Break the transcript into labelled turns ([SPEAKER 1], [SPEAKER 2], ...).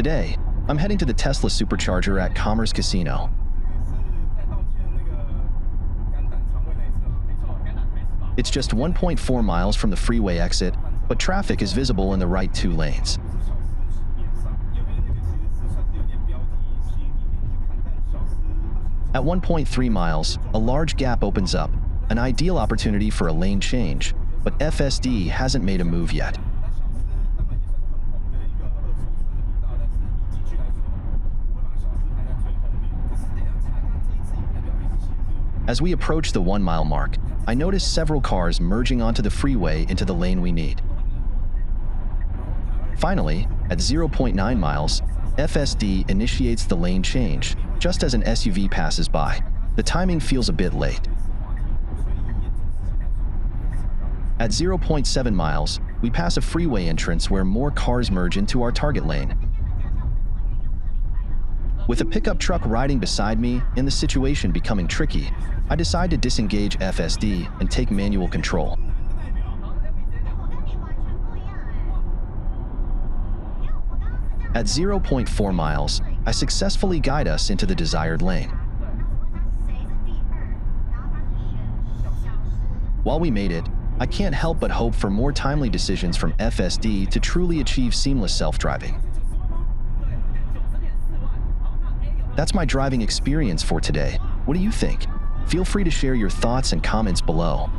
[SPEAKER 1] Today, I'm heading to the Tesla Supercharger at Commerce Casino. It's just 1.4 miles from the freeway exit, but traffic is visible in the right 2 lanes. At 1.3 miles, a large gap opens up, an ideal opportunity for a lane change, but FSD hasn't made a move yet. As we approach the 1-mile mark, I notice several cars merging onto the freeway into the lane we need. Finally, at 0.9 miles, FSD initiates the lane change, just as an SUV passes by. The timing feels a bit late. At 0.7 miles, we pass a freeway entrance where more cars merge into our target lane. With a pickup truck riding beside me and the situation becoming tricky, I decide to disengage FSD and take manual control. At 0.4 miles, I successfully guide us into the desired lane. While we made it, I can't help but hope for more timely decisions from FSD to truly achieve seamless self-driving. That's my driving experience for today. What do you think? Feel free to share your thoughts and comments below.